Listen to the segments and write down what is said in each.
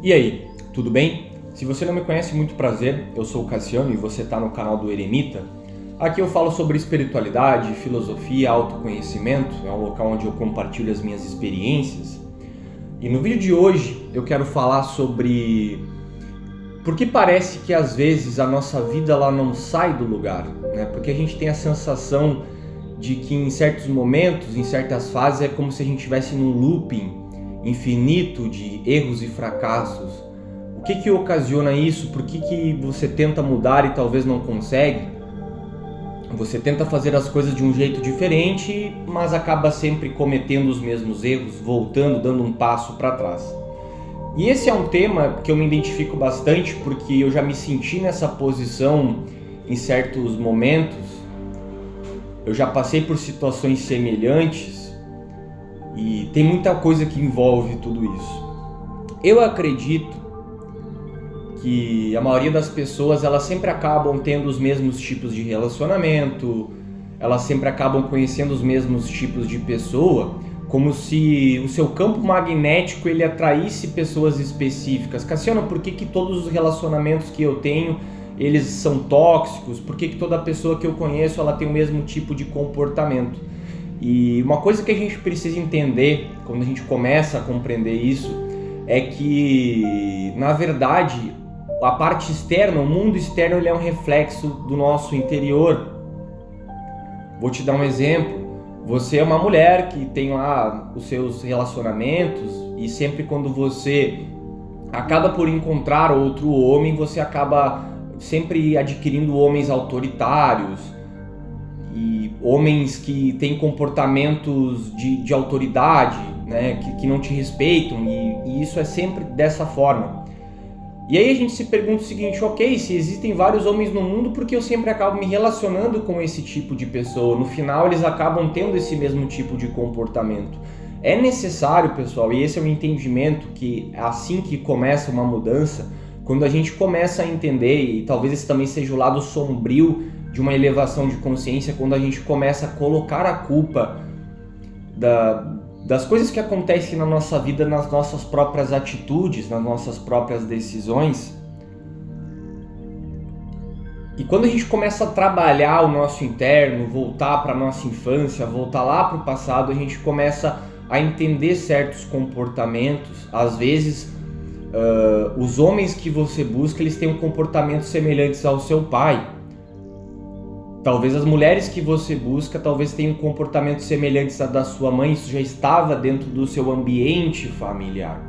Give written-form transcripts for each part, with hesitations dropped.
E aí, tudo bem? Se você não me conhece, muito prazer, eu sou o Cassiano e você está no canal do Eremita. Aqui eu falo sobre espiritualidade, filosofia, autoconhecimento, é um local onde eu compartilho as minhas experiências. E no vídeo de hoje eu quero falar sobre por que parece que às vezes a nossa vida ela não sai do lugar, né? Porque a gente tem a sensação de que em certos momentos, em certas fases, é como se a gente estivesse num looping infinito de erros e fracassos. O que ocasiona isso? Por que você tenta mudar e talvez não consegue? Você tenta fazer as coisas de um jeito diferente, mas acaba sempre cometendo os mesmos erros, voltando, dando um passo para trás. E esse é um tema que eu me identifico bastante porque eu já me senti nessa posição em certos momentos. Eu já passei por situações semelhantes e tem muita coisa que envolve tudo isso. Eu acredito que a maioria das pessoas elas sempre acabam tendo os mesmos tipos de relacionamento, elas sempre acabam conhecendo os mesmos tipos de pessoa, como se o seu campo magnético ele atraísse pessoas específicas. Cassiano, por que todos os relacionamentos que eu tenho eles são tóxicos? Por que toda pessoa que eu conheço ela tem o mesmo tipo de comportamento? E uma coisa que a gente precisa entender quando a gente começa a compreender isso é que, na verdade, a parte externa, o mundo externo, ele é um reflexo do nosso interior. Vou te dar um exemplo. Você é uma mulher que tem lá os seus relacionamentos e sempre quando você acaba por encontrar outro homem, você acaba sempre adquirindo homens autoritários e homens que têm comportamentos de autoridade, né, que não te respeitam e isso é sempre dessa forma. E aí a gente se pergunta o seguinte, ok, se existem vários homens no mundo, por que eu sempre acabo me relacionando com esse tipo de pessoa? No final eles acabam tendo esse mesmo tipo de comportamento. É necessário, pessoal, e esse é o entendimento que assim que começa uma mudança, quando a gente começa a entender, e talvez esse também seja o lado sombrio de uma elevação de consciência, quando a gente começa a colocar a culpa das coisas que acontecem na nossa vida, nas nossas próprias atitudes, nas nossas próprias decisões. E quando a gente começa a trabalhar o nosso interno, voltar para a nossa infância, voltar lá para o passado, a gente começa a entender certos comportamentos. Às vezes, os homens que você busca, eles têm um comportamento semelhantes ao seu pai. Talvez as mulheres que você busca, talvez tenham comportamentos semelhantes à da sua mãe, isso já estava dentro do seu ambiente familiar.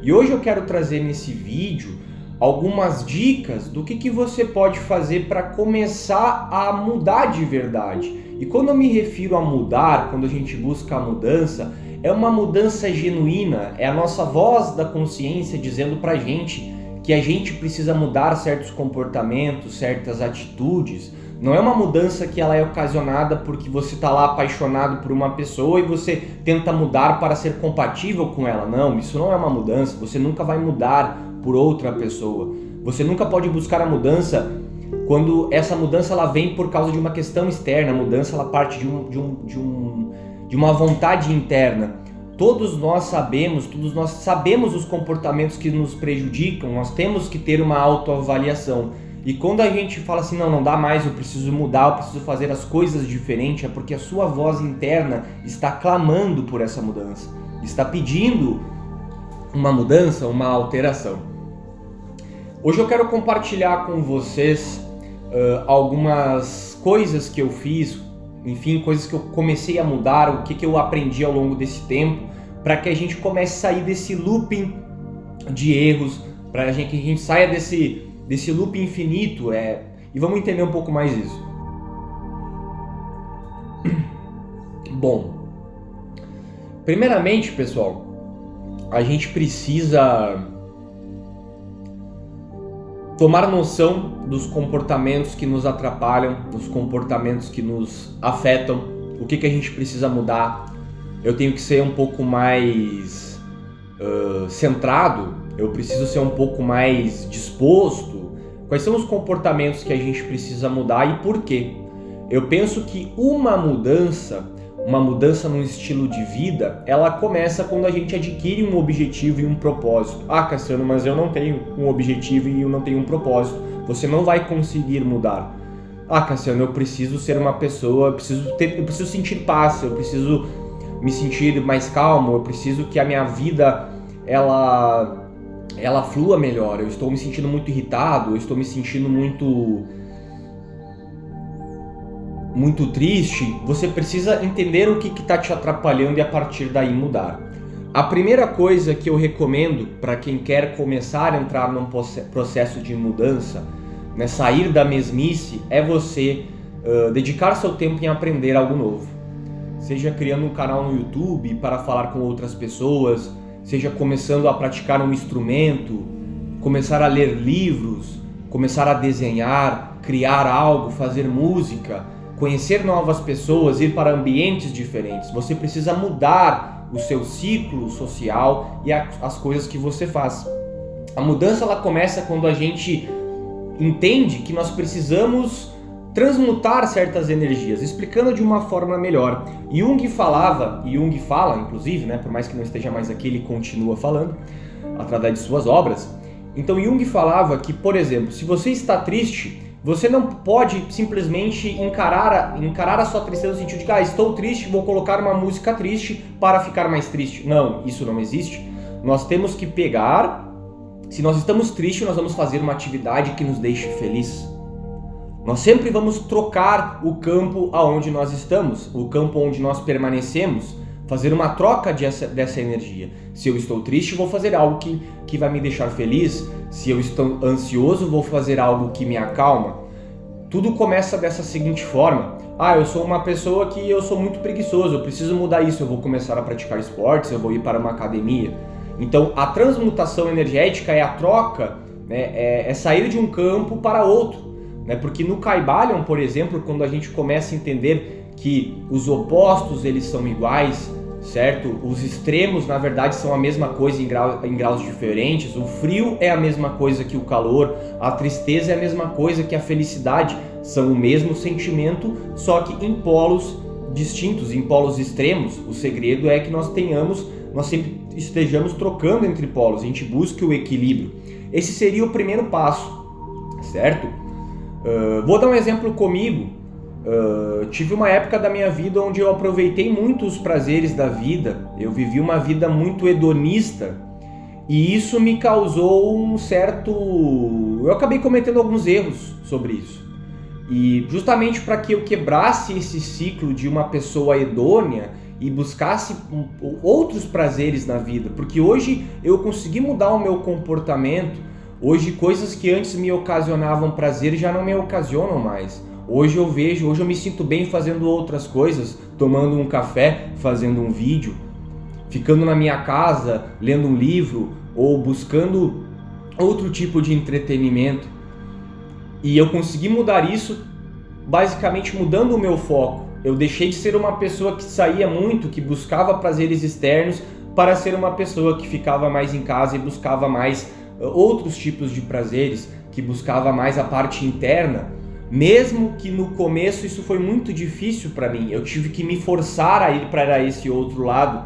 E hoje eu quero trazer nesse vídeo algumas dicas do que você pode fazer para começar a mudar de verdade. E quando eu me refiro a mudar, quando a gente busca a mudança, é uma mudança genuína, é a nossa voz da consciência dizendo pra gente que a gente precisa mudar certos comportamentos, certas atitudes. Não é uma mudança que ela é ocasionada porque você está lá apaixonado por uma pessoa e você tenta mudar para ser compatível com ela. Não, isso não é uma mudança. Você nunca vai mudar por outra pessoa. Você nunca pode buscar a mudança quando essa mudança ela vem por causa de uma questão externa. A mudança ela parte de uma vontade interna. Todos nós sabemos os comportamentos que nos prejudicam. Nós temos que ter uma autoavaliação. E quando a gente fala assim, não dá mais, eu preciso mudar, eu preciso fazer as coisas diferentes, é porque a sua voz interna está clamando por essa mudança, está pedindo uma mudança, uma alteração. Hoje eu quero compartilhar com vocês algumas coisas que eu fiz, enfim, coisas que eu comecei a mudar, o que eu aprendi ao longo desse tempo, para que a gente comece a sair desse looping de erros, para que a gente saia desse loop infinito, e vamos entender um pouco mais isso. Bom, primeiramente, pessoal, a gente precisa tomar noção dos comportamentos que nos atrapalham, dos comportamentos que nos afetam, o que a gente precisa mudar. Eu tenho que ser um pouco mais centrado, eu preciso ser um pouco mais disposto. Quais são os comportamentos que a gente precisa mudar e por quê? Eu penso que uma mudança uma mudança no estilo de vida, ela começa quando a gente adquire um objetivo e um propósito. Ah, Cassiano, mas eu não tenho um objetivo e eu não tenho um propósito. Você não vai conseguir mudar. Ah, Cassiano, eu preciso ser uma pessoa, eu preciso sentir paz, eu preciso me sentir mais calmo, eu preciso que a minha vida ela flua melhor. Eu estou me sentindo muito irritado, eu estou me sentindo muito triste. Você precisa entender o que está te atrapalhando e a partir daí mudar. A primeira coisa que eu recomendo para quem quer começar a entrar num processo de mudança, né, sair da mesmice, é você dedicar seu tempo em aprender algo novo. Seja criando um canal no YouTube para falar com outras pessoas, seja começando a praticar um instrumento, começar a ler livros, começar a desenhar, criar algo, fazer música, conhecer novas pessoas, ir para ambientes diferentes. Você precisa mudar o seu ciclo social e as coisas que você faz. A mudança ela começa quando a gente entende que nós precisamos transmutar certas energias, explicando de uma forma melhor. Jung fala, inclusive, né, por mais que não esteja mais aqui, ele continua falando através de suas obras. Então Jung falava que, por exemplo, se você está triste, você não pode simplesmente encarar a sua tristeza no sentido de estou triste, vou colocar uma música triste para ficar mais triste. Não, isso não existe. Nós temos que pegar, se nós estamos tristes, nós vamos fazer uma atividade que nos deixe feliz. Nós sempre vamos trocar o campo aonde nós estamos, o campo onde nós permanecemos, fazer uma troca dessa energia. Se eu estou triste, vou fazer algo que vai me deixar feliz. Se eu estou ansioso, vou fazer algo que me acalma. Tudo começa dessa seguinte forma. Eu sou uma pessoa que eu sou muito preguiçoso, eu preciso mudar isso, eu vou começar a praticar esportes, eu vou ir para uma academia. Então a transmutação energética é a troca, né, é sair de um campo para outro. Porque no Kybalion, por exemplo, quando a gente começa a entender que os opostos eles são iguais, certo? Os extremos na verdade são a mesma coisa em graus diferentes. O frio é a mesma coisa que o calor, a tristeza é a mesma coisa que a felicidade, são o mesmo sentimento, só que em polos distintos, em polos extremos. O segredo é que nós sempre estejamos trocando entre polos, a gente busque o equilíbrio. Esse seria o primeiro passo, certo? Vou dar um exemplo comigo. Tive uma época da minha vida onde eu aproveitei muito os prazeres da vida, eu vivi uma vida muito hedonista e isso me causou eu acabei cometendo alguns erros sobre isso. E justamente para que eu quebrasse esse ciclo de uma pessoa hedônia e buscasse outros prazeres na vida, porque hoje eu consegui mudar o meu comportamento. Hoje coisas que antes me ocasionavam prazer já não me ocasionam mais. Hoje eu me sinto bem fazendo outras coisas, tomando um café, fazendo um vídeo, ficando na minha casa, lendo um livro ou buscando outro tipo de entretenimento. E eu consegui mudar isso basicamente mudando o meu foco. Eu deixei de ser uma pessoa que saía muito, que buscava prazeres externos, para ser uma pessoa que ficava mais em casa e buscava mais outros tipos de prazeres, que buscava mais a parte interna, mesmo que no começo isso foi muito difícil para mim. Eu tive que me forçar a ir para esse outro lado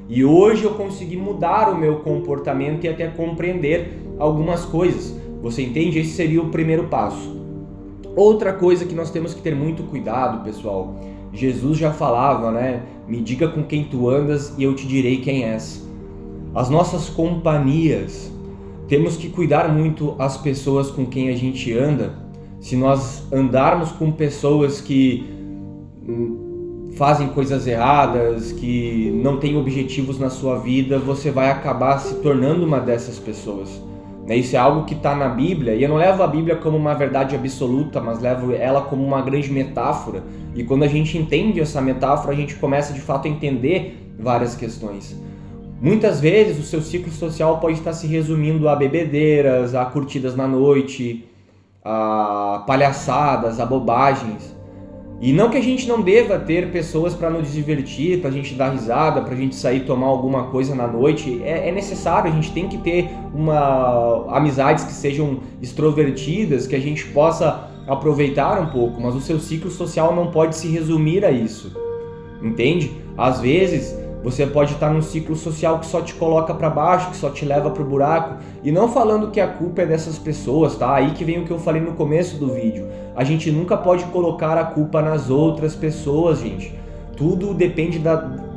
e hoje eu consegui mudar o meu comportamento e até compreender algumas coisas. Você entende? Esse seria o primeiro passo. Outra coisa que nós temos que ter muito cuidado, pessoal, Jesus já falava, né? Me diga com quem tu andas e eu te direi quem és. As nossas companhias, temos que cuidar muito as pessoas com quem a gente anda. Se nós andarmos com pessoas que fazem coisas erradas, que não têm objetivos na sua vida, você vai acabar se tornando uma dessas pessoas. Isso é algo que está na Bíblia, e eu não levo a Bíblia como uma verdade absoluta, mas levo ela como uma grande metáfora. E quando a gente entende essa metáfora, a gente começa de fato a entender várias questões. Muitas vezes o seu ciclo social pode estar se resumindo a bebedeiras, a curtidas na noite, a palhaçadas, a bobagens. E não que a gente não deva ter pessoas para nos divertir, para a gente dar risada, para a gente sair tomar alguma coisa na noite. É necessário, a gente tem que ter amizades que sejam extrovertidas, que a gente possa aproveitar um pouco, mas o seu ciclo social não pode se resumir a isso. entende? Às vezes você pode estar num ciclo social que só te coloca para baixo, que só te leva pro buraco, e não falando que a culpa é dessas pessoas, tá? Aí que vem o que eu falei no começo do vídeo. A gente nunca pode colocar a culpa nas outras pessoas, gente. Tudo depende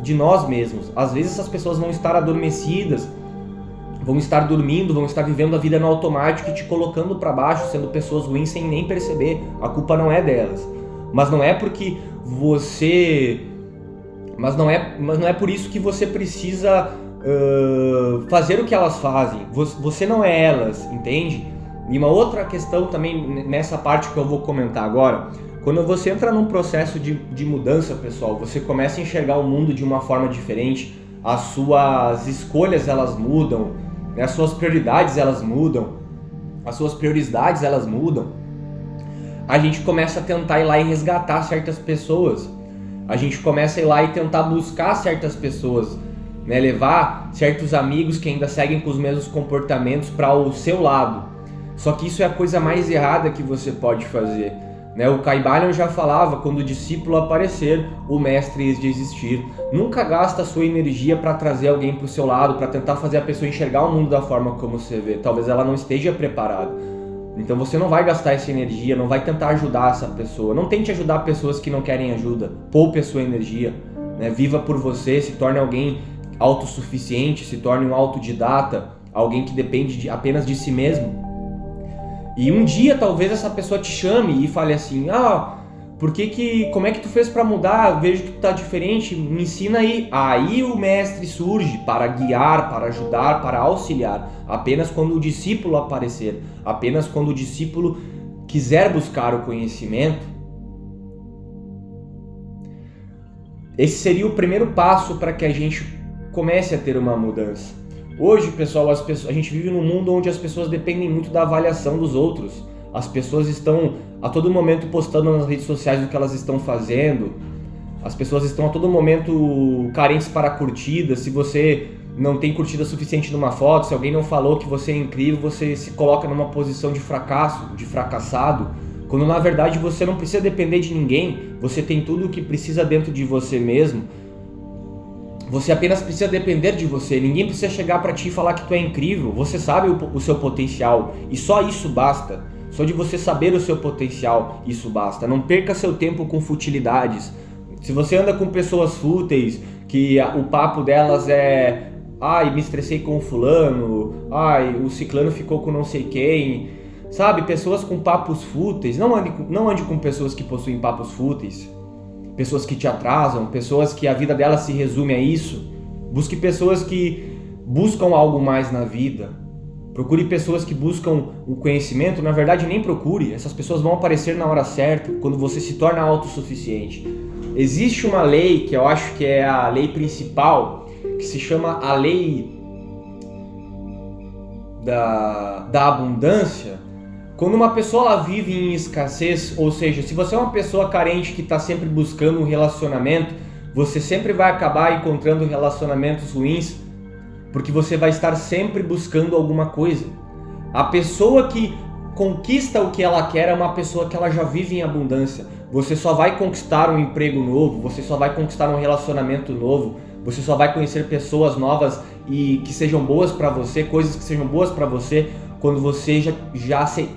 de nós mesmos. Às vezes essas pessoas vão estar adormecidas, vão estar dormindo, vão estar vivendo a vida no automático e te colocando para baixo, sendo pessoas ruins sem nem perceber. A culpa não é delas. Mas não é porque você... Mas não é por isso que você precisa fazer o que elas fazem. Você não é elas, entende? E uma outra questão também nessa parte que eu vou comentar agora, quando você entra num processo de mudança, pessoal, você começa a enxergar o mundo de uma forma diferente, as suas escolhas elas mudam, né? As suas prioridades elas mudam, a gente começa a tentar ir lá e resgatar certas pessoas. A gente começa a ir lá e tentar buscar certas pessoas, né? Levar certos amigos que ainda seguem com os mesmos comportamentos para o seu lado. Só que isso é a coisa mais errada que você pode fazer, né? O Caibalion já falava, quando o discípulo aparecer, o mestre há de existir. Nunca gasta a sua energia para trazer alguém para o seu lado, para tentar fazer a pessoa enxergar o mundo da forma como você vê. Talvez ela não esteja preparada. Então você não vai gastar essa energia, não vai tentar ajudar essa pessoa. Não tente ajudar pessoas que não querem ajuda. Poupe a sua energia, né? Viva por você, se torne alguém autossuficiente, se torne um autodidata, alguém que depende apenas de si mesmo. E um dia talvez essa pessoa te chame e fale assim: como é que tu fez para mudar? Eu vejo que tu tá diferente, me ensina aí. Aí o mestre surge para guiar, para ajudar, para auxiliar. Apenas quando o discípulo aparecer, apenas quando o discípulo quiser buscar o conhecimento. Esse seria o primeiro passo para que a gente comece a ter uma mudança. Hoje, pessoal, a gente vive num mundo onde as pessoas dependem muito da avaliação dos outros. As pessoas estão a todo momento postando nas redes sociais o que elas estão fazendo. As pessoas estão a todo momento carentes para curtida. Se você não tem curtida suficiente numa foto, se alguém não falou que você é incrível, você se coloca numa posição de fracasso, de fracassado. Quando na verdade você não precisa depender de ninguém, você tem tudo o que precisa dentro de você mesmo. Você apenas precisa depender de você, ninguém precisa chegar para ti e falar que tu é incrível. Você sabe o seu potencial e só isso basta. Só de você saber o seu potencial, isso basta. Não perca seu tempo com futilidades. Se você anda com pessoas fúteis, que o papo delas é: ai, me estressei com o fulano, ai, o ciclano ficou com não sei quem. Sabe, pessoas com papos fúteis. Não ande com pessoas que possuem papos fúteis. Pessoas que te atrasam, pessoas que a vida delas se resume a isso. Busque pessoas que buscam algo mais na vida. Procure pessoas que buscam o conhecimento. Na verdade, nem procure. Essas pessoas vão aparecer na hora certa, quando você se torna autossuficiente. Existe uma lei que eu acho que é a lei principal, que se chama a lei da abundância. Quando uma pessoa ela vive em escassez, ou seja, se você é uma pessoa carente que está sempre buscando um relacionamento, você sempre vai acabar encontrando relacionamentos ruins, porque você vai estar sempre buscando alguma coisa. A pessoa que conquista o que ela quer é uma pessoa que ela já vive em abundância. Você só vai conquistar um emprego novo, você só vai conquistar um relacionamento novo, você só vai conhecer pessoas novas e que sejam boas para você, coisas que sejam boas para você, quando você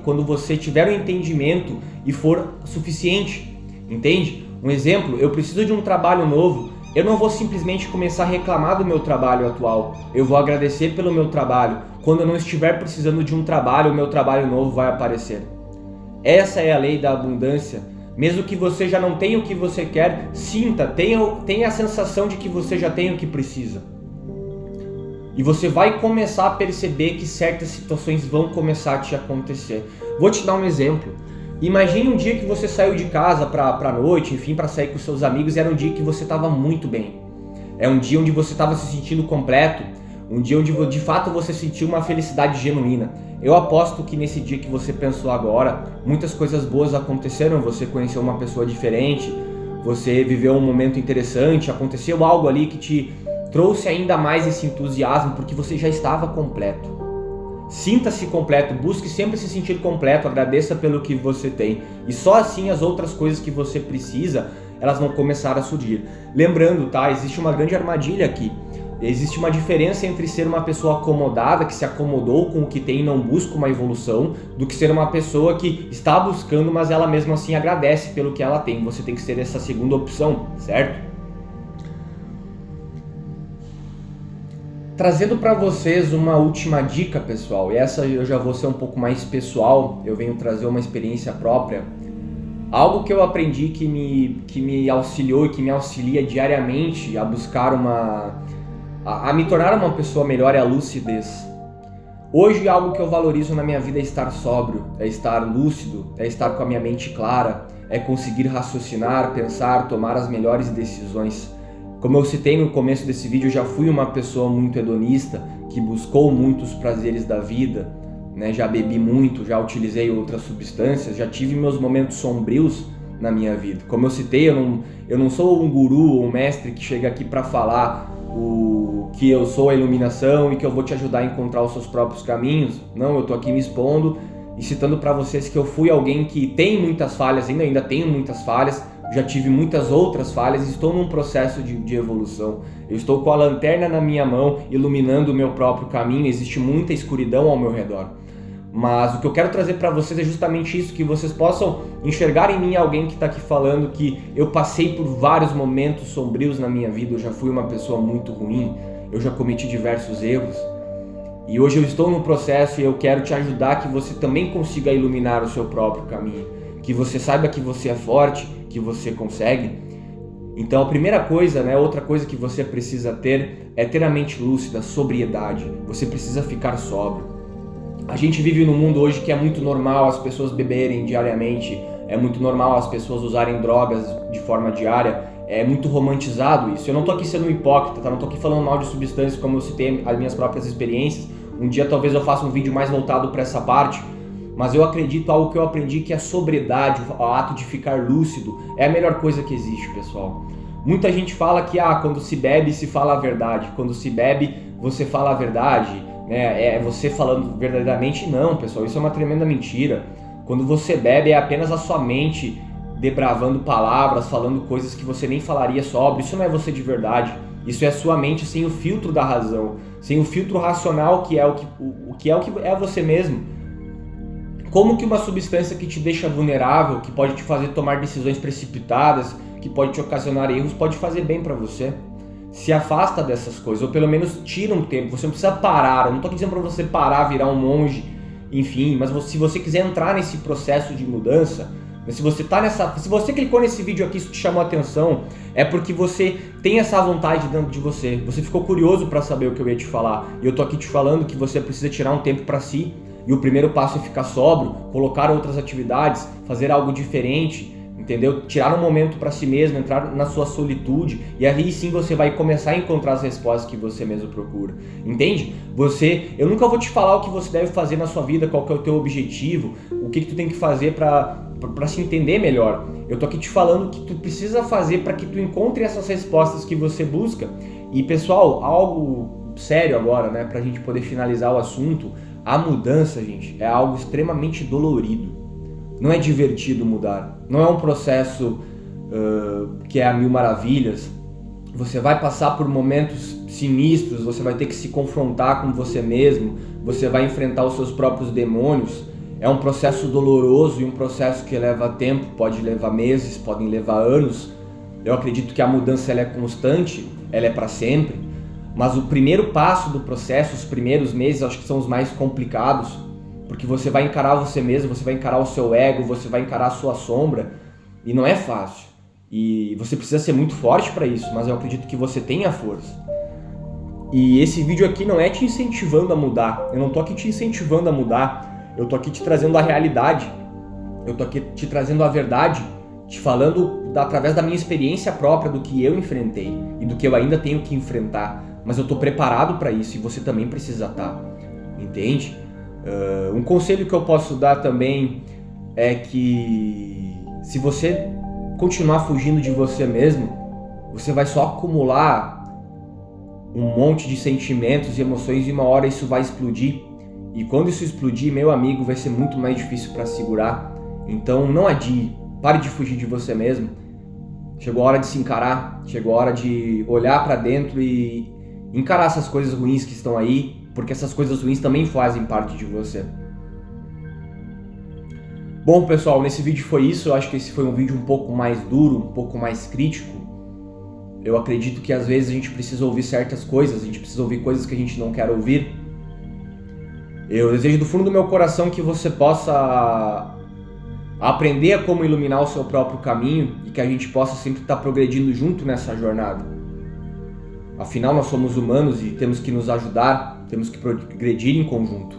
quando você tiver um entendimento e for suficiente, entende? Um exemplo, eu preciso de um trabalho novo, eu não vou simplesmente começar a reclamar do meu trabalho atual, eu vou agradecer pelo meu trabalho. Quando eu não estiver precisando de um trabalho, o meu trabalho novo vai aparecer. Essa é a lei da abundância. Mesmo que você já não tenha o que você quer, sinta, tenha a sensação de que você já tem o que precisa. E você vai começar a perceber que certas situações vão começar a te acontecer. Vou te dar um exemplo. Imagine um dia que você saiu de casa pra noite, enfim, para sair com seus amigos, e era um dia que você estava muito bem. É um dia onde você estava se sentindo completo, um dia onde de fato você sentiu uma felicidade genuína. Eu aposto que nesse dia que você pensou agora, muitas coisas boas aconteceram, você conheceu uma pessoa diferente, você viveu um momento interessante, aconteceu algo ali que te trouxe ainda mais esse entusiasmo, porque você já estava completo. Sinta-se completo, busque sempre se sentir completo, agradeça pelo que você tem. E só assim as outras coisas que você precisa, elas vão começar a surgir. Lembrando, tá? Existe uma grande armadilha aqui. Existe uma diferença entre ser uma pessoa acomodada, que se acomodou com o que tem e não busca uma evolução, do que ser uma pessoa que está buscando, mas ela mesmo assim agradece pelo que ela tem. Você tem que ser essa segunda opção, certo? Trazendo para vocês uma última dica, pessoal, e essa eu já vou ser um pouco mais pessoal, eu venho trazer uma experiência própria. Algo que eu aprendi que me auxiliou e que me auxilia diariamente a buscar a me tornar uma pessoa melhor é a lucidez. Hoje algo que eu valorizo na minha vida é estar sóbrio, é estar lúcido, é estar com a minha mente clara, é conseguir raciocinar, pensar, tomar as melhores decisões. Como eu citei no começo desse vídeo, eu já fui uma pessoa muito hedonista, que buscou muitos prazeres da vida, né? Já bebi muito, já utilizei outras substâncias, já tive meus momentos sombrios na minha vida. Como eu citei, eu não sou um guru ou um mestre que chega aqui para falar que eu sou a iluminação e que eu vou te ajudar a encontrar os seus próprios caminhos. Não, eu tô aqui me expondo e citando para vocês que eu fui alguém que tem muitas falhas, ainda tenho muitas falhas, já tive muitas outras falhas e estou num processo de evolução. Eu estou com a lanterna na minha mão, iluminando o meu próprio caminho, existe muita escuridão ao meu redor. Mas o que eu quero trazer para vocês é justamente isso, que vocês possam enxergar em mim alguém que está aqui falando que eu passei por vários momentos sombrios na minha vida, eu já fui uma pessoa muito ruim, eu já cometi diversos erros. E hoje eu estou no processo e eu quero te ajudar que você também consiga iluminar o seu próprio caminho. Que você saiba que você é forte, que você consegue. Então a primeira coisa, né, outra coisa que você precisa ter é ter a mente lúcida, sobriedade. Você precisa ficar sóbrio. A gente vive num mundo hoje que é muito normal as pessoas beberem diariamente, é muito normal as pessoas usarem drogas de forma diária, é muito romantizado isso. Eu não tô aqui sendo um hipócrita, tá? Não tô aqui falando mal de substâncias, como eu citei as minhas próprias experiências. Um dia talvez eu faça um vídeo mais voltado para essa parte, mas eu acredito, algo que eu aprendi, que a sobriedade, o ato de ficar lúcido, é a melhor coisa que existe, pessoal. Muita gente fala que quando se bebe se fala a verdade, quando se bebe você fala a verdade, né? É você falando verdadeiramente. Não, pessoal, isso é uma tremenda mentira. Quando você bebe é apenas a sua mente debravando palavras, falando coisas que você nem falaria sóbrio. Isso não é você de verdade, isso é a sua mente sem o filtro da razão, sem o filtro racional que é que é você mesmo. Como que uma substância que te deixa vulnerável, que pode te fazer tomar decisões precipitadas, que pode te ocasionar erros, pode fazer bem para você? Se afasta dessas coisas, ou pelo menos tira um tempo. Você não precisa parar, eu não estou dizendo para você parar, virar um monge, enfim, mas se você quiser entrar nesse processo de mudança, se você clicou nesse vídeo aqui, isso te chamou a atenção, é porque você tem essa vontade dentro de você, você ficou curioso para saber o que eu ia te falar, e eu tô aqui te falando que você precisa tirar um tempo para si, e o primeiro passo é ficar sóbrio, colocar outras atividades, fazer algo diferente, entendeu? Tirar um momento para si mesmo, entrar na sua solitude, e aí sim você vai começar a encontrar as respostas que você mesmo procura, entende? Eu nunca vou te falar o que você deve fazer na sua vida, qual que é o teu objetivo, o que tu tem que fazer para se entender melhor. Eu tô aqui te falando o que tu precisa fazer para que tu encontre essas respostas que você busca. E pessoal, algo sério agora, né, pra gente poder finalizar o assunto, a mudança, gente, é algo extremamente dolorido. Não é divertido mudar, não é um processo que é a mil maravilhas. Você vai passar por momentos sinistros, você vai ter que se confrontar com você mesmo, você vai enfrentar os seus próprios demônios. É um processo doloroso e um processo que leva tempo, pode levar meses, podem levar anos. Eu acredito que a mudança ela é constante, ela é para sempre, mas o primeiro passo do processo, os primeiros meses, acho que são os mais complicados, porque você vai encarar você mesmo, você vai encarar o seu ego, você vai encarar a sua sombra, e não é fácil. E você precisa ser muito forte para isso, mas eu acredito que você tem a força. E esse vídeo aqui não é te incentivando a mudar, eu não tô aqui te incentivando a mudar, eu tô aqui te trazendo a realidade, eu tô aqui te trazendo a verdade, te falando através da minha experiência própria do que eu enfrentei e do que eu ainda tenho que enfrentar, mas eu tô preparado para isso e você também precisa estar, entende? Um conselho que eu posso dar também é que se você continuar fugindo de você mesmo, você vai só acumular um monte de sentimentos e emoções e uma hora isso vai explodir. E quando isso explodir, meu amigo, vai ser muito mais difícil para segurar. Então não adie, pare de fugir de você mesmo. Chegou a hora de se encarar, chegou a hora de olhar para dentro e encarar essas coisas ruins que estão aí, porque essas coisas ruins também fazem parte de você. Bom, pessoal, nesse vídeo foi isso. Eu acho que esse foi um vídeo um pouco mais duro, um pouco mais crítico. Eu acredito que às vezes a gente precisa ouvir certas coisas, a gente precisa ouvir coisas que a gente não quer ouvir. Eu desejo do fundo do meu coração que você possa aprender a como iluminar o seu próprio caminho e que a gente possa sempre estar progredindo junto nessa jornada. Afinal, nós somos humanos e temos que nos ajudar, temos que progredir em conjunto.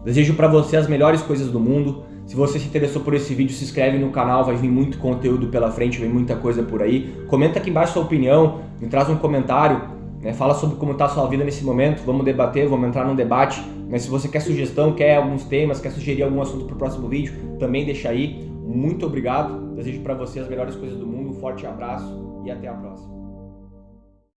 Desejo para você as melhores coisas do mundo. Se você se interessou por esse vídeo, se inscreve no canal, vai vir muito conteúdo pela frente, vem muita coisa por aí. Comenta aqui embaixo sua opinião, me traz um comentário, né? Fala sobre como está a sua vida nesse momento, vamos debater, vamos entrar num debate. Mas se você quer sugestão, quer alguns temas, quer sugerir algum assunto para o próximo vídeo, também deixa aí. Muito obrigado, desejo para você as melhores coisas do mundo, um forte abraço e até a próxima.